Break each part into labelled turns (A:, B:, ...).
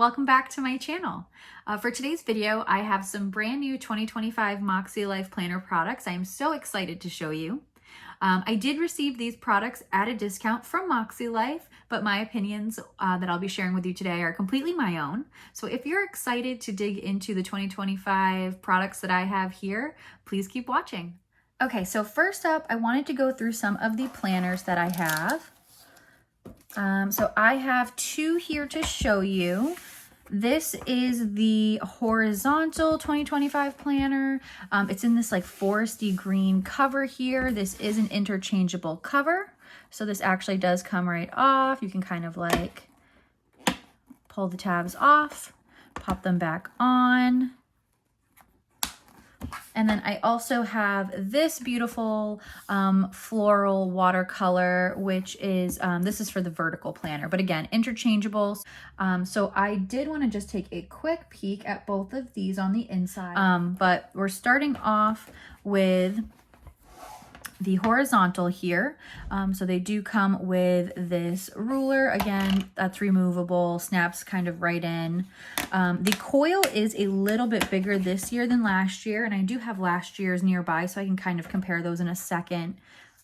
A: welcome back to my channel. For today's video, I have some brand new 2025 MakseLife planner products I am so excited to show you. I did receive these products at a discount from MakseLife, but my opinions that I'll be sharing with you today are completely my own. So if you're excited to dig into the 2025 products that I have here, please keep watching. Okay, so first up, I wanted to go through some of the planners that I have. So I have two here to show you. This is the horizontal 2025 planner. It's in this like foresty green cover here. This is an interchangeable cover. So this actually does come right off. You can kind of like pull the tabs off, pop them back on. And then I also have this beautiful floral watercolor, which is, this is for the vertical planner, but again, interchangeable. So I did want to just take a quick peek at both of these on the inside, but we're starting off with the horizontal here. So they do come with this ruler. Again, that's removable, snaps kind of right in. The coil is a little bit bigger this year than last year, and I do have last year's nearby, so I can kind of compare those in a second.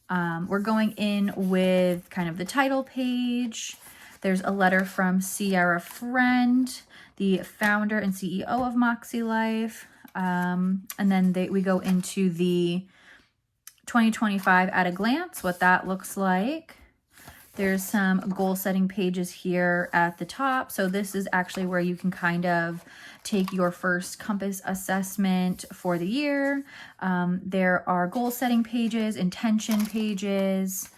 A: We're going in with kind of the title page. There's a letter from Sierra Friend, the founder and CEO of MakseLife. And then we go into the 2025 at a glance, what that looks like. There's some goal setting pages here at the top. So this is actually where you can kind of take your first compass assessment for the year. There are goal setting pages, intention pages,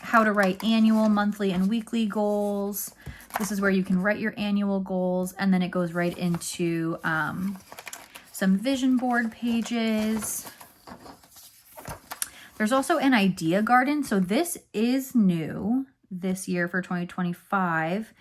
A: how to write annual, monthly, and weekly goals. This is where you can write your annual goals, and then it goes right into some vision board pages. There's also an idea garden. So this is new this year for 2025.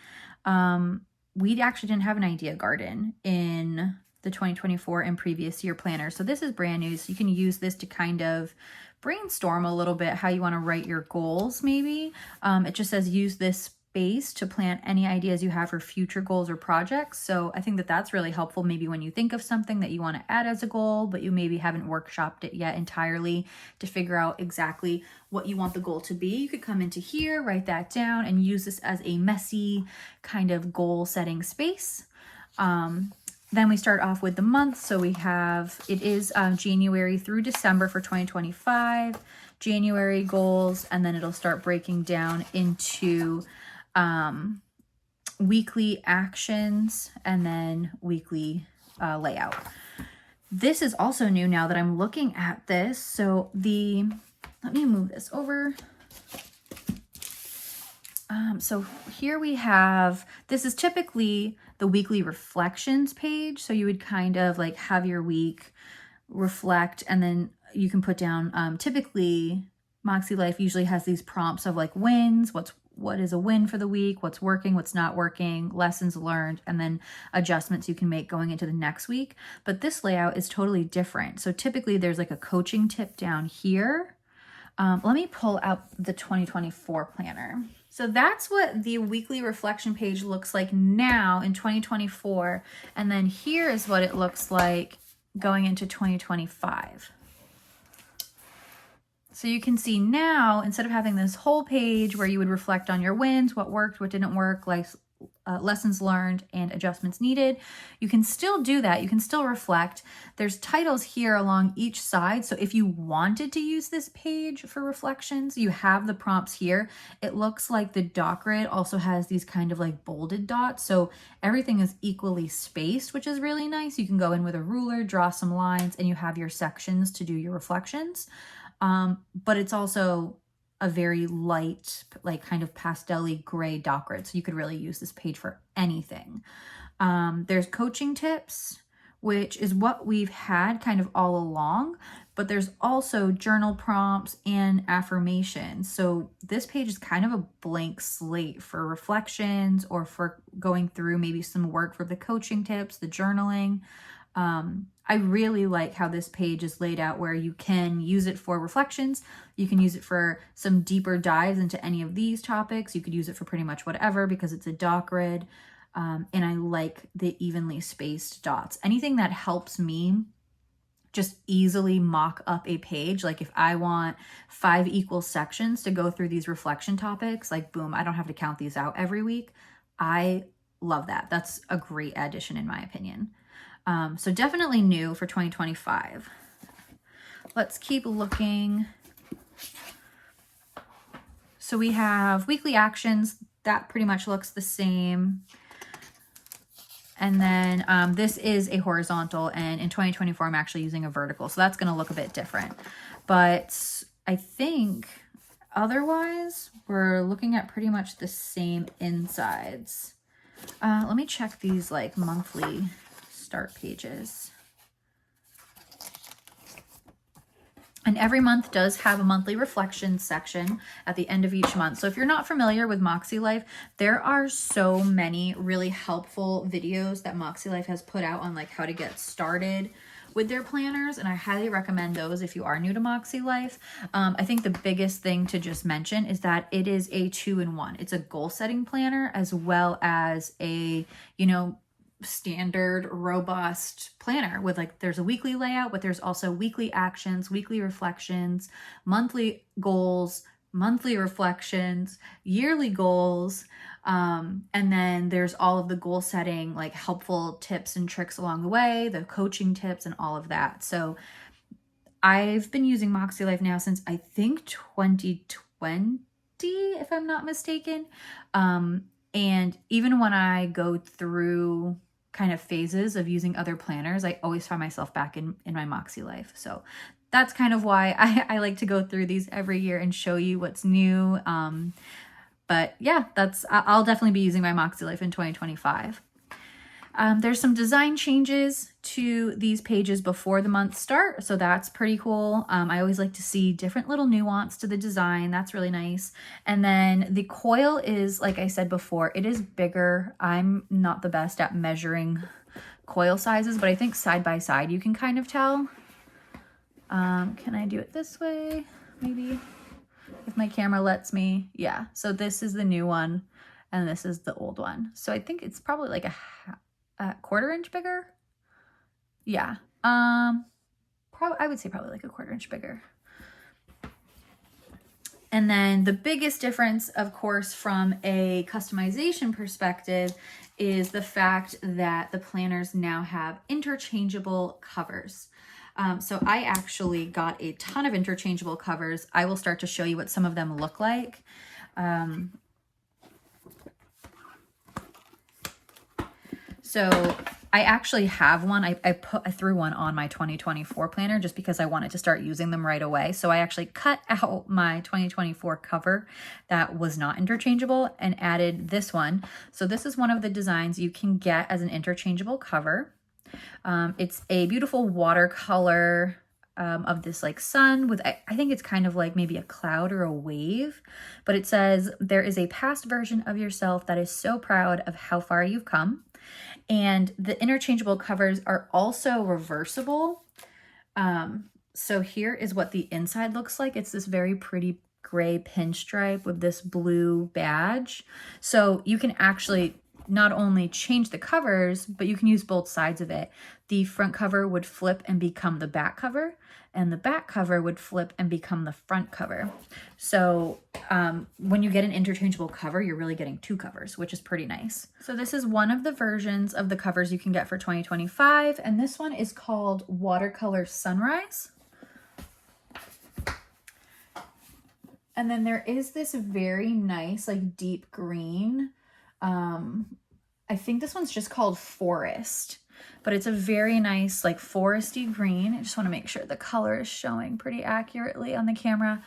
A: We actually didn't have an idea garden in the 2024 and previous year planner. So this is brand new. So you can use this to kind of brainstorm a little bit how you want to write your goals maybe. It just says use this space to plant any ideas you have for future goals or projects. So I think that that's really helpful maybe when you think of something that you want to add as a goal, but you maybe haven't workshopped it yet entirely to figure out exactly what you want the goal to be. You could come into here, write that down, and use this as a messy kind of goal setting space. Then we start off with the month. So we have, it is January through December for 2025, January goals, and then it'll start breaking down into weekly actions and then weekly layout. This is also new now that I'm looking at this. So let me move this over. So here we have, this is typically the weekly reflections page. So you would kind of like have your week reflect, and then you can put down, typically MakseLife usually has these prompts of like wins, what is a win for the week, what's working, what's not working, lessons learned, and then adjustments you can make going into the next week. But this layout is totally different. So typically there's like a coaching tip down here. Let me pull out the 2024 planner. So that's what the weekly reflection page looks like now in 2024. And then here is what it looks like going into 2025. So you can see now, instead of having this whole page where you would reflect on your wins, what worked, what didn't work, lessons learned, and adjustments needed, you can still do that. You can still reflect. There's titles here along each side. So if you wanted to use this page for reflections, you have the prompts here. It looks like the doc grid also has these kind of like bolded dots. So everything is equally spaced, which is really nice. You can go in with a ruler, draw some lines, and you have your sections to do your reflections. But it's also a very light, like kind of pastel-y gray doc grid. So you could really use this page for anything. There's coaching tips, which is what we've had kind of all along, but there's also journal prompts and affirmations. So this page is kind of a blank slate for reflections or for going through maybe some work for the coaching tips, the journaling. I really like how this page is laid out, where you can use it for reflections. You can use it for some deeper dives into any of these topics. You could use it for pretty much whatever because it's a doc grid. And I like the evenly spaced dots. Anything that helps me just easily mock up a page. Like if I want 5 equal sections to go through these reflection topics, like boom, I don't have to count these out every week. I love that. That's a great addition in my opinion. So definitely new for 2025. Let's keep looking. So we have weekly actions. That pretty much looks the same. And then this is a horizontal, and in 2024, I'm actually using a vertical. So that's going to look a bit different. But I think otherwise, we're looking at pretty much the same insides. Let me check these like monthly start pages. And every month does have a monthly reflection section at the end of each month. So if you're not familiar with MakseLife, there are so many really helpful videos that MakseLife has put out on like how to get started with their planners. And I highly recommend those if you are new to MakseLife. I think the biggest thing to just mention is that it is a 2-in-1. It's a goal setting planner as well as a, you know, standard robust planner with like there's a weekly layout, but there's also weekly actions, weekly reflections, monthly goals, monthly reflections, yearly goals, and then there's all of the goal setting like helpful tips and tricks along the way, the coaching tips and all of that. So I've been using MakseLife now since I think 2020, if I'm not mistaken. And even when I go through kind of phases of using other planners, I always find myself back in my MakseLife. So that's kind of why I like to go through these every year and show you what's new. But yeah, I'll definitely be using my MakseLife in 2025. There's some design changes to these pages before the months start, so that's pretty cool. I always like to see different little nuance to the design. That's really nice. And then the coil is, like I said before, it is bigger. I'm not the best at measuring coil sizes, but I think side by side you can kind of tell. Can I do it this way? Maybe if my camera lets me. Yeah, so this is the new one and this is the old one. So I think it's probably like a 1/4 inch bigger. Yeah, I would say probably like a 1/4 inch bigger. And then the biggest difference, of course, from a customization perspective is the fact that the planners now have interchangeable covers. So I actually got a ton of interchangeable covers. I will start to show you what some of them look like. So I actually have one. I threw one on my 2024 planner just because I wanted to start using them right away. So I actually cut out my 2024 cover that was not interchangeable and added this one. So this is one of the designs you can get as an interchangeable cover. It's a beautiful watercolor of this like sun with, I think it's kind of like maybe a cloud or a wave, but it says, "There is a past version of yourself that is so proud of how far you've come." And the interchangeable covers are also reversible. So here is what the inside looks like. It's this very pretty gray pinstripe with this blue badge. So you can actually not only change the covers, but you can use both sides of it. The front cover would flip and become the back cover, and the back cover would flip and become the front cover. So when you get an interchangeable cover, you're really getting 2 covers, which is pretty nice. So this is one of the versions of the covers you can get for 2025, and this one is called Watercolor Sunrise. And then there is this very nice, like deep green. I think this one's just called Forest, but it's a very nice, like foresty green. I just want to make sure the color is showing pretty accurately on the camera.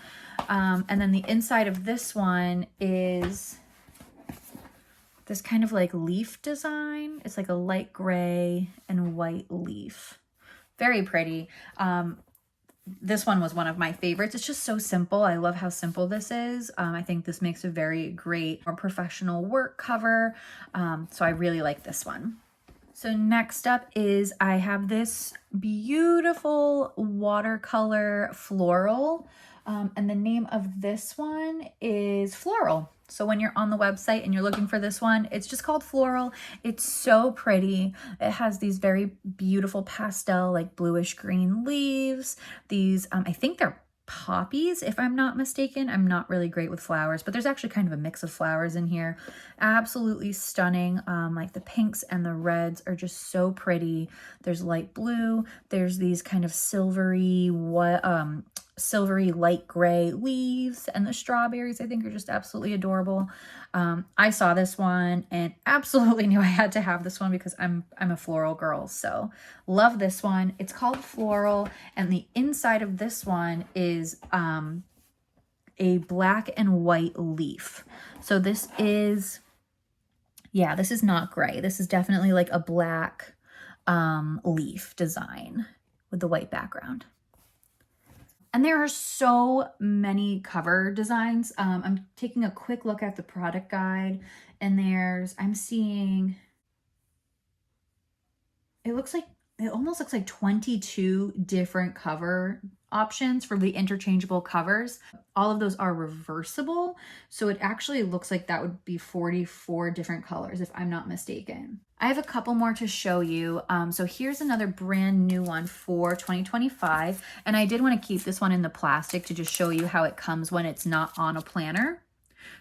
A: And then the inside of this one is this kind of like leaf design. It's like a light gray and white leaf. Very pretty. This one was one of my favorites. It's just so simple. I love how simple this is. I think this makes a very great or professional work cover. So I really like this one. So next up is I have this beautiful watercolor floral, and the name of this one is Floral. So when you're on the website and you're looking for this one, it's just called Floral. It's so pretty. It has these very beautiful pastel, like bluish green leaves. These, I think they're poppies, if I'm not mistaken. I'm not really great with flowers, but there's actually kind of a mix of flowers in here. Absolutely stunning. Like the pinks and the reds are just so pretty. There's light blue. There's these kind of silvery light gray leaves, and the strawberries I think are just absolutely adorable. I saw this one and absolutely knew I had to have this one because I'm a floral girl, so love this one. It's called Floral, and the inside of this one is a black and white leaf. So this is, yeah, this is not gray. This is definitely like a black leaf design with the white background. And there are so many cover designs. I'm taking a quick look at the product guide, and I'm seeing, it almost looks like 22 different cover options for the interchangeable covers. All of those are reversible, so it actually looks like that would be 44 different colors if I'm not mistaken. I have a couple more to show you. So here's another brand new one for 2025, and I did want to keep this one in the plastic to just show you how it comes when it's not on a planner.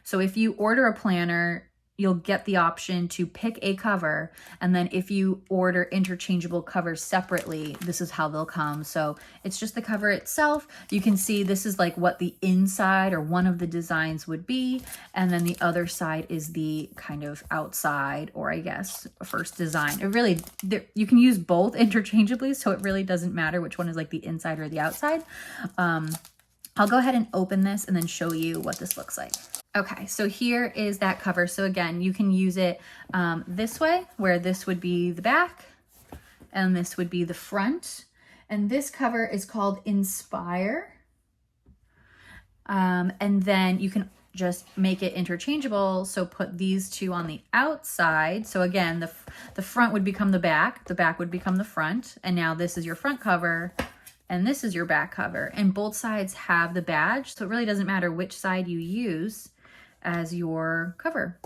A: So if you order a planner, you'll get the option to pick a cover, and then if you order interchangeable covers separately, this is how they'll come. So it's just the cover itself. You can see this is like what the inside or one of the designs would be, and then the other side is the kind of outside, or I guess first design. It really, you can use both interchangeably, so it really doesn't matter which one is like the inside or the outside. I'll go ahead and open this and then show you what this looks like. Okay, so here is that cover. So again, you can use it this way, where this would be the back and this would be the front. And this cover is called Inspire. And then you can just make it interchangeable. So put these two on the outside. So again, the front would become the back would become the front. And now this is your front cover, and this is your back cover. And both sides have the badge, so it really doesn't matter which side you use as your cover.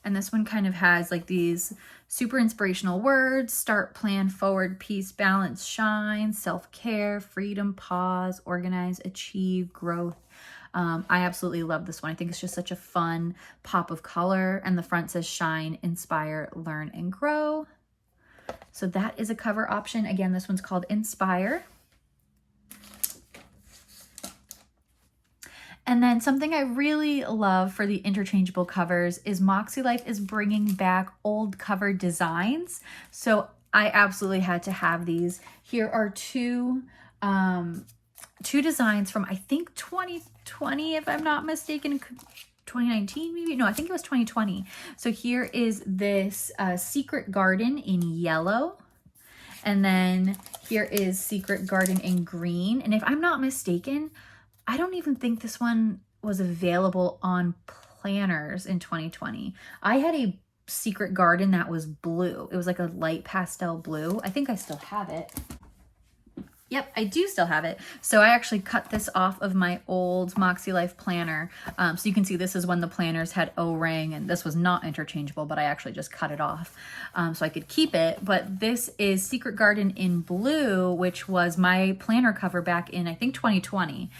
A: And this one kind of has like these super inspirational words: start, plan, forward, peace, balance, shine, self-care, freedom, pause, organize, achieve, growth. I absolutely love this one. I think it's just such a fun pop of color. And the front says shine, inspire, learn, and grow. So that is a cover option. Again, this one's called Inspire. And then something I really love for the interchangeable covers is MakseLife is bringing back old cover designs. So I absolutely had to have these. Here are two designs from, I think, 2020, if I'm not mistaken. 2019 maybe? No, I think it was 2020. So here is this Secret Garden in yellow. And then here is Secret Garden in green. And if I'm not mistaken, I don't even think this one was available on planners in 2020. I had a Secret Garden that was blue. It was like a light pastel blue. I think I still have it. Yep, I do still have it. So I actually cut this off of my old MakseLife planner. So you can see this is when the planners had O-ring, and this was not interchangeable, but I actually just cut it off so I could keep it. But this is Secret Garden in blue, which was my planner cover back in, I think, 2020.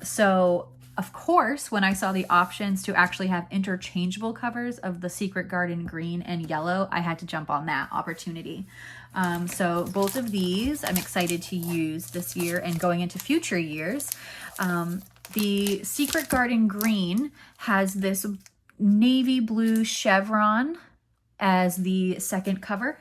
A: So of course, when I saw the options to actually have interchangeable covers of the Secret Garden green and yellow, I had to jump on that opportunity. So both of these I'm excited to use this year and going into future years. The Secret Garden green has this navy blue chevron as the second cover.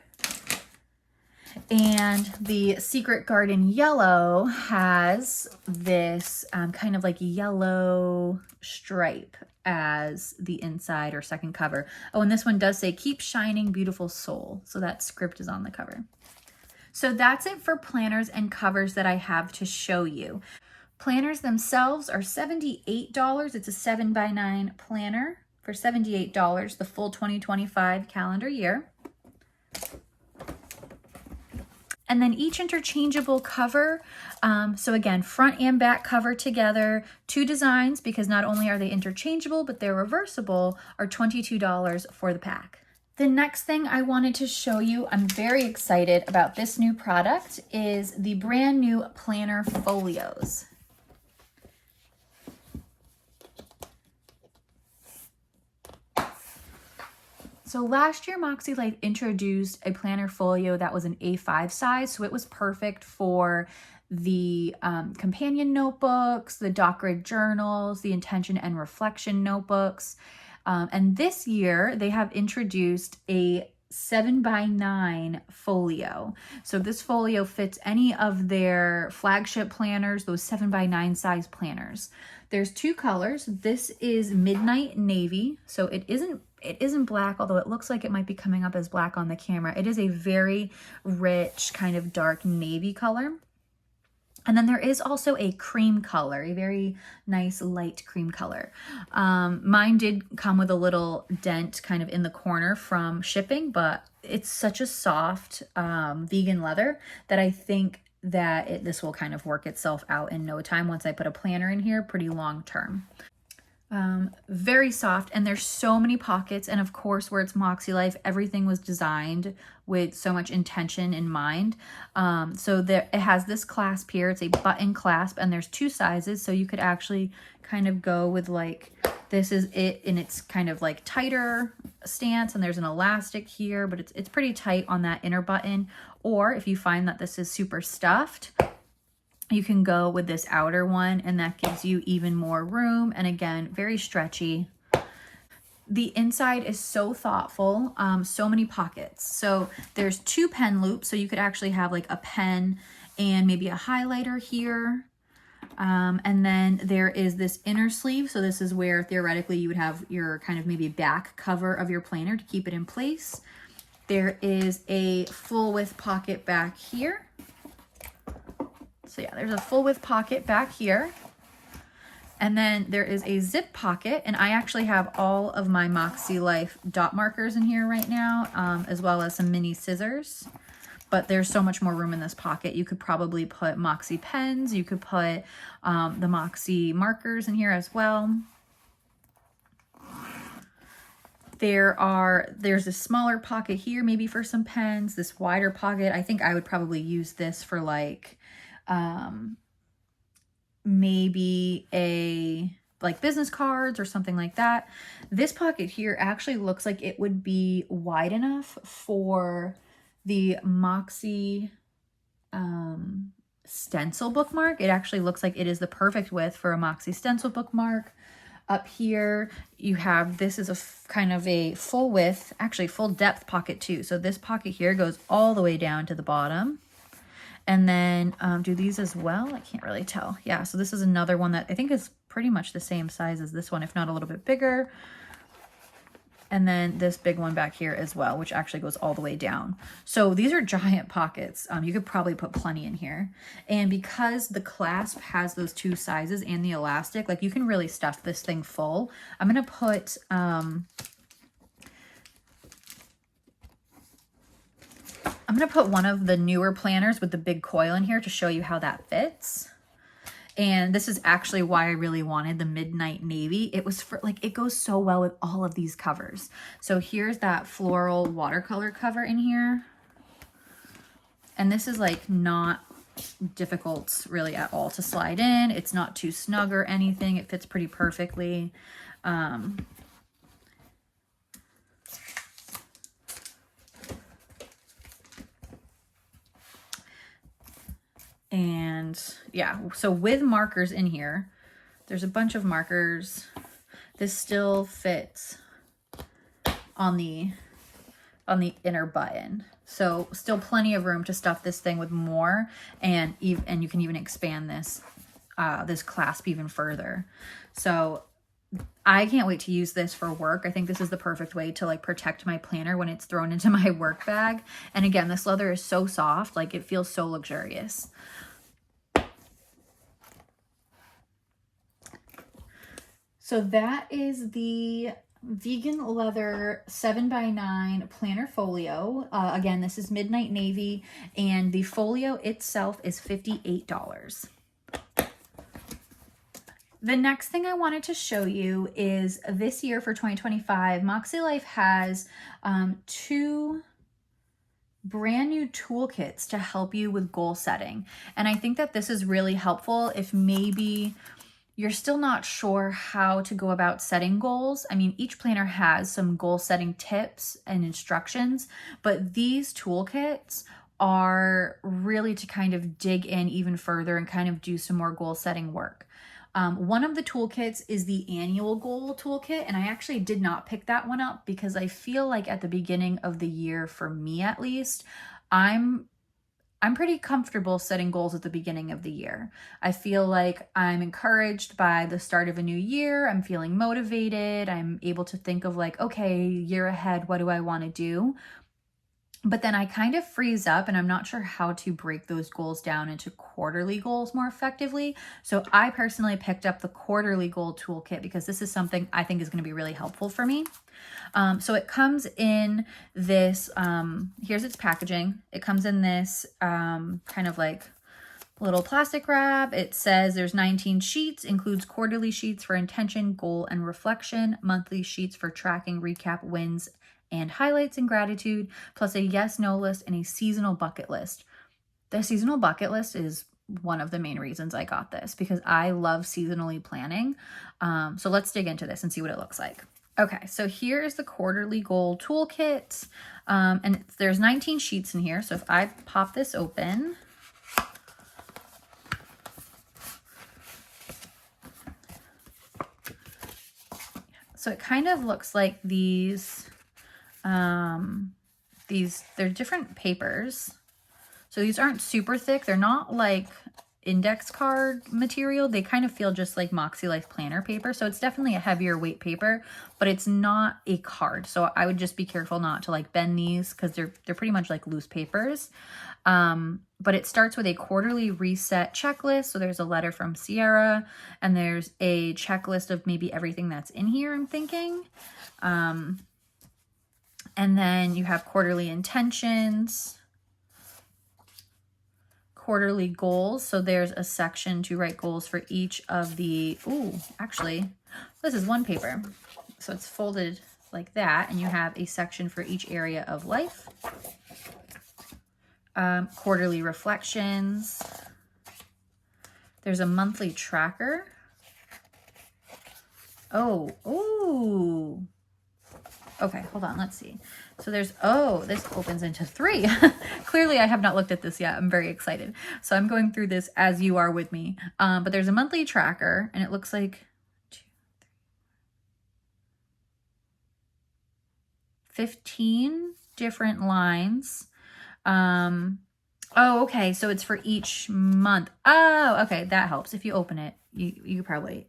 A: And the Secret Garden yellow has this kind of like yellow stripe as the inside or second cover. Oh, and this one does say, keep shining, beautiful soul. So that script is on the cover. So that's it for planners and covers that I have to show you. Planners themselves are $78. It's a 7x9 planner for $78, the full 2025 calendar year. And then each interchangeable cover, so again, front and back cover together, 2 designs, because not only are they interchangeable, but they're reversible, are $22 for the pack. The next thing I wanted to show you, I'm very excited about this new product, is the brand new planner folios. So last year, MakseLife introduced a planner folio that was an A5 size, so it was perfect for the companion notebooks, the doc grid journals, the intention and reflection notebooks. And this year, they have introduced a 7x9 folio. So this folio fits any of their flagship planners, those 7x9 size planners. There's 2 colors. This is Midnight Navy, so it isn't black, although it looks like it might be coming up as black on the camera. It is a very rich kind of dark navy color. And then there is also a cream color, a very nice light cream color. Mine did come with a little dent kind of in the corner from shipping, but it's such a soft vegan leather that I think that this will kind of work itself out in no time once I put a planner in here, pretty long term. Very soft, and there's so many pockets, and of course where it's MakseLife, everything was designed with so much intention in mind. So there, it has this clasp here. It's a button clasp, and there's 2 sizes, so you could actually kind of go with like, this is it in its kind of like tighter stance, and there's an elastic here, but it's pretty tight on that inner button. Or if you find that this is super stuffed, you can go with this outer one, and that gives you even more room. And again, very stretchy. The inside is so thoughtful, so many pockets. So there's 2 pen loops, so you could actually have like a pen and maybe a highlighter here. And then there is this inner sleeve. So this is where theoretically you would have your kind of maybe back cover of your planner to keep it in place. There is a full width pocket back here. So yeah, there's a full width pocket back here. And then there is a zip pocket, and I actually have all of my MakseLife dot markers in here right now, as well as some mini scissors. But there's so much more room in this pocket. You could probably put Moxie pens. You could put the Moxie markers in here as well. There's a smaller pocket here, maybe for some pens. This wider pocket, I think I would probably use this for like, maybe like business cards or something like that. This pocket here actually looks like it would be wide enough for the Moxie stencil bookmark. It actually looks like it is the perfect width for a Moxie stencil bookmark. Up here you have, this is a kind of a full width, actually full depth pocket too. So this pocket here goes all the way down to the bottom. And then do these as well? I can't really tell. Yeah, so this is another one that I think is pretty much the same size as this one, if not a little bit bigger. And then this big one back here as well, which actually goes all the way down. So these are giant pockets. You could probably put plenty in here. And because the clasp has those 2 sizes and the elastic, like you can really stuff this thing full. I'm gonna put one of the newer planners with the big coil in here to show you how that fits. And this is actually why I really wanted the Midnight Navy. It was for like, it goes so well with all of these covers. So here's that floral watercolor cover in here. And this is like not difficult really at all to slide in. It's not too snug or anything. It fits pretty perfectly. And yeah, so with markers in here, there's a bunch of markers. This still fits on the inner button. So still plenty of room to stuff this thing with more, and you can even expand this this clasp even further. So I can't wait to use this for work. I think this is the perfect way to like protect my planner when it's thrown into my work bag. And again, this leather is so soft, like it feels so luxurious. So that is the vegan leather 7x9 planner folio. Again, this is Midnight Navy, and the folio itself is $58. The next thing I wanted to show you is this year for 2025, MakseLife has 2 brand new toolkits to help you with goal setting. And I think that this is really helpful if maybe you're still not sure how to go about setting goals. I mean, each planner has some goal setting tips and instructions, but these toolkits are really to kind of dig in even further and kind of do some more goal setting work. One of the toolkits is the annual goal toolkit, and I actually did not pick that one up because I feel like at the beginning of the year, for me at least, I'm pretty comfortable setting goals at the beginning of the year. I feel like I'm encouraged by the start of a new year. I'm feeling motivated. I'm able to think of like, okay, year ahead, what do I want to do? But then I kind of freeze up and I'm not sure how to break those goals down into quarterly goals more effectively. So I personally picked up the quarterly goal toolkit because this is something I think is going to be really helpful for me. So it comes in this, here's its packaging. It comes in this kind of like little plastic wrap. It says there's 19 sheets, includes quarterly sheets for intention, goal, and reflection, monthly sheets for tracking, recap, wins, and highlights and gratitude, plus a yes/no list and a seasonal bucket list. The seasonal bucket list is one of the main reasons I got this because I love seasonally planning. So let's dig into this and see what it looks like. Okay, so here is the quarterly goal toolkit, and there's 19 sheets in here. So if I pop this open, so it kind of looks like these, they're different papers. So these aren't super thick. They're not like index card material. They kind of feel just like MakseLife planner paper. So it's definitely a heavier weight paper, but it's not a card. So I would just be careful not to like bend these because they're pretty much like loose papers. But it starts with a quarterly reset checklist. So there's a letter from Sierra and there's a checklist of maybe everything that's in here, I'm thinking. And then you have quarterly intentions, quarterly goals. So there's a section to write goals for each of the, actually, this is one paper. So it's folded like that. And you have a section for each area of life. Quarterly reflections. There's a monthly tracker. Okay, hold on, let's see. So there's, this opens into 3. Clearly I have not looked at this yet. I'm very excited. So I'm going through this as you are with me. But there's a monthly tracker and it looks like 15 different lines. Okay, so it's for each month. Oh, okay, that helps. If you open it, you probably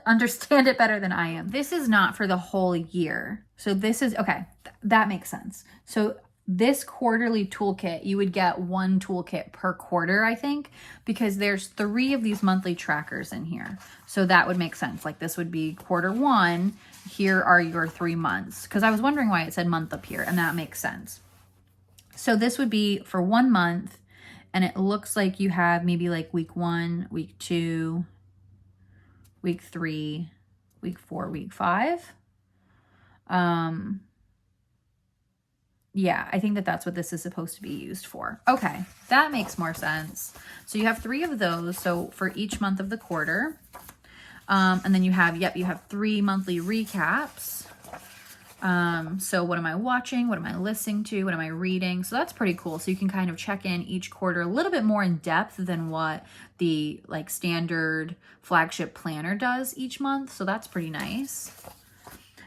A: understand it better than I am. This is not for the whole year. So this is, okay, that makes sense. So this quarterly toolkit, you would get 1 toolkit per quarter, I think, because there's 3 of these monthly trackers in here. So that would make sense. Like this would be quarter 1. Here are your 3 months. Because I was wondering why it said month up here, and that makes sense. So this would be for 1 month, and it looks like you have maybe like week 1, week 2, week 3, week 4, week 5. Yeah, I think that that's what this is supposed to be used for. Okay, that makes more sense. So you have 3 of those. So for each month of the quarter. And then you have, you have 3 monthly recaps. So what am I watching? What am I listening to? What am I reading? So that's pretty cool. So you can kind of check in each quarter a little bit more in depth than what the like standard flagship planner does each month. So that's pretty nice.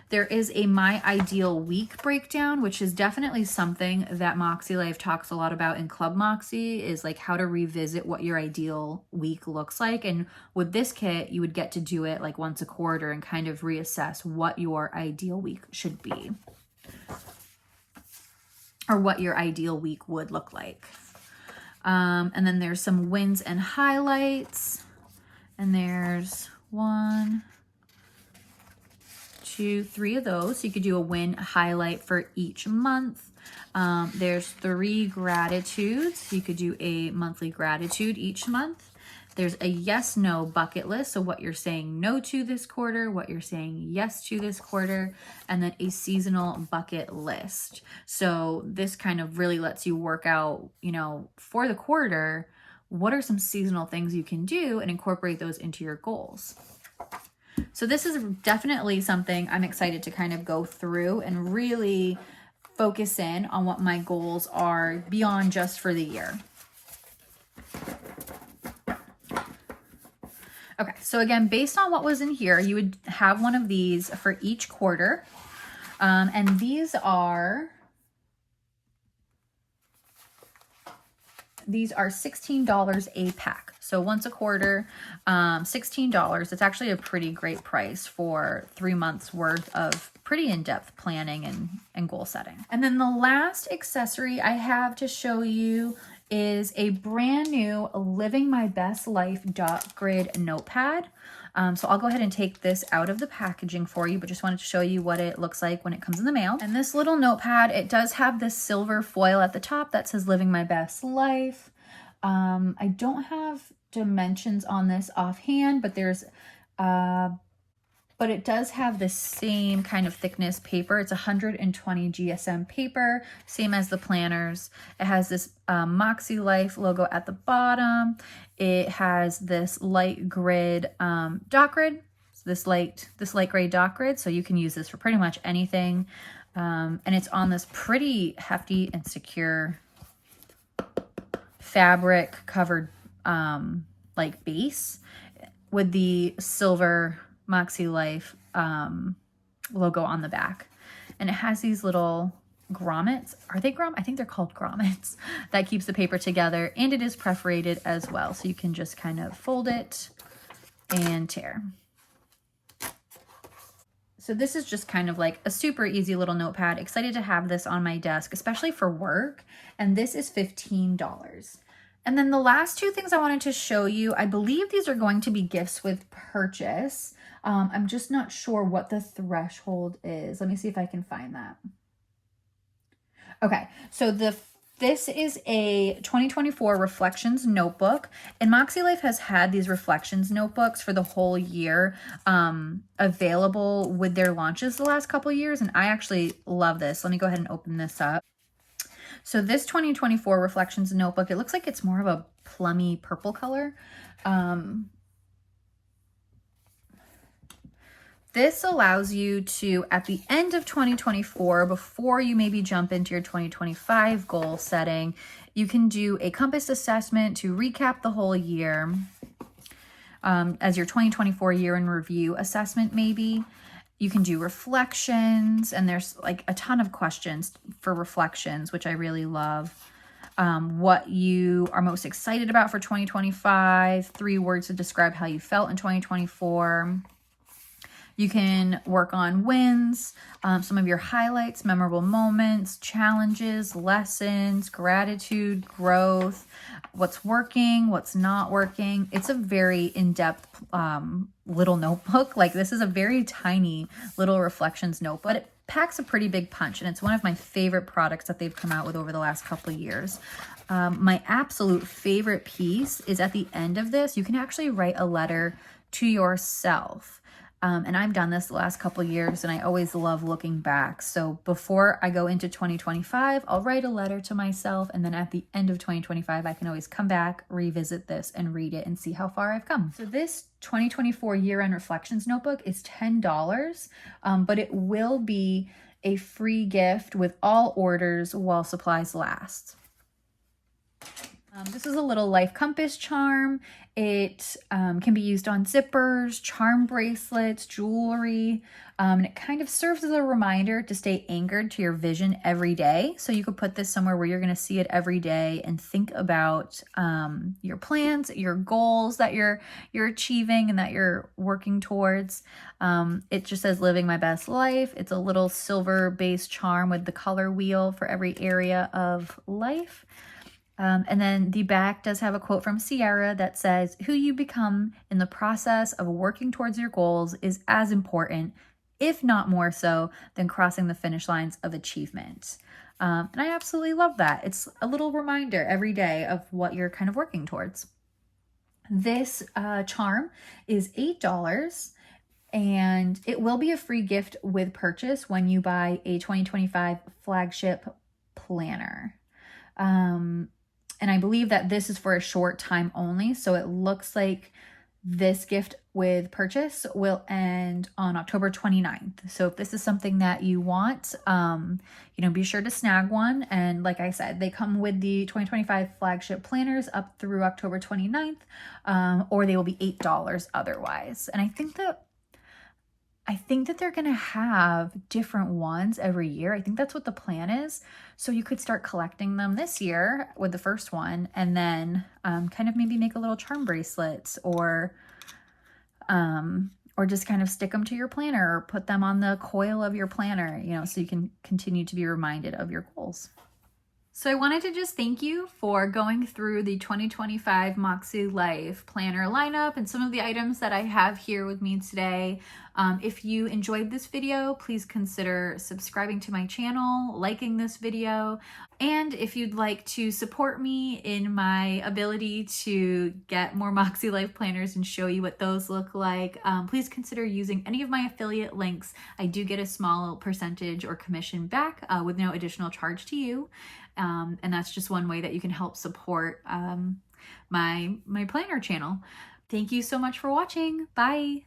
A: There is a My Ideal Week breakdown, which is definitely something that MakseLife talks a lot about in Club Moxie, is like how to revisit what your ideal week looks like. And with this kit, you would get to do it like once a quarter and kind of reassess what your ideal week should be, or what your ideal week would look like. And then there's some wins and highlights. And there's 1, 2, 3 of those. So you could do a win highlight for each month. There's 3 gratitudes. You could do a monthly gratitude each month. There's a yes, no bucket list. So what you're saying no to this quarter, what you're saying yes to this quarter, and then a seasonal bucket list. So this kind of really lets you work out, you know, for the quarter, what are some seasonal things you can do and incorporate those into your goals. So this is definitely something I'm excited to kind of go through and really focus in on what my goals are beyond just for the year. Okay, so again, based on what was in here, you would have one of these for each quarter. And these are $16 a pack. So once a quarter, $16. It's actually a pretty great price for 3 months worth of pretty in-depth planning and goal setting. And then the last accessory I have to show you is a brand new Living My Best Life dot grid notepad. So I'll go ahead and take this out of the packaging for you, but just wanted to show you what it looks like when it comes in the mail. And this little notepad, it does have this silver foil at the top that says Living My Best Life. I don't have dimensions on this offhand, but but it does have the same kind of thickness paper. It's 120 GSM paper, same as the planners. It has this MakseLife logo at the bottom. It has this light grid dot grid, so this light gray dot grid. So you can use this for pretty much anything. And it's on this pretty hefty and secure fabric covered like base with the silver MakseLife logo on the back. And it has these little grommets. Are they I think they're called grommets that keeps the paper together, and it is perforated as well. So you can just kind of fold it and tear. So this is just kind of like a super easy little notepad. Excited to have this on my desk, especially for work. And this is $15. And then the last 2 things I wanted to show you, I believe these are going to be gifts with purchase. I'm just not sure what the threshold is. Let me see if I can find that. Okay, so this is a 2024 Reflections notebook, and MakseLife has had these Reflections notebooks for the whole year available with their launches the last couple years, and I actually love this. Let me go ahead and open this up. So this 2024 Reflections notebook, it looks like it's more of a plummy purple color. This allows you to, at the end of 2024, before you maybe jump into your 2025 goal setting, you can do a compass assessment to recap the whole year as your 2024 year in review assessment maybe. You can do reflections, and there's like a ton of questions for reflections, which I really love. What you are most excited about for 2025, 3 words to describe how you felt in 2024. You can work on wins, some of your highlights, memorable moments, challenges, lessons, gratitude, growth, what's working, what's not working. It's a very in-depth little notebook. Like, this is a very tiny little reflections notebook, but it packs a pretty big punch, and it's one of my favorite products that they've come out with over the last couple of years. My absolute favorite piece is at the end of this. You can actually write a letter to yourself. And I've done this the last couple of years, and I always love looking back. So before I go into 2025, I'll write a letter to myself. And then at the end of 2025, I can always come back, revisit this, and read it and see how far I've come. So this 2024 year-end reflections notebook is $10, but it will be a free gift with all orders while supplies last. This is a little life compass charm. It can be used on zippers, charm bracelets, jewelry, and it kind of serves as a reminder to stay anchored to your vision every day. So you could put this somewhere where you're going to see it every day and think about your plans, your goals that you're achieving and that you're working towards. It just says Living My Best Life. It's a little silver-based charm with the color wheel for every area of life. And then the back does have a quote from Sierra that says, "Who you become in the process of working towards your goals is as important, if not more so than crossing the finish lines of achievement. And I absolutely love that. It's a little reminder every day of what you're kind of working towards. This charm is $8, and it will be a free gift with purchase when you buy a 2025 flagship planner. And I believe that this is for a short time only. So it looks like this gift with purchase will end on October 29th. So if this is something that you want, be sure to snag one. And like I said, they come with the 2025 flagship planners up through October 29th, or they will be $8 otherwise. And I think that they're going to have different ones every year. I think that's what the plan is. So you could start collecting them this year with the first one, and then kind of maybe make a little charm bracelets, or just kind of stick them to your planner, or put them on the coil of your planner, so you can continue to be reminded of your goals. So I wanted to just thank you for going through the 2025 MakseLife planner lineup and some of the items that I have here with me today. If you enjoyed this video, please consider subscribing to my channel, liking this video, and if you'd like to support me in my ability to get more MakseLife planners and show you what those look like, please consider using any of my affiliate links. I do get a small percentage or commission back with no additional charge to you. And that's just one way that you can help support my planner channel. Thank you so much for watching. Bye.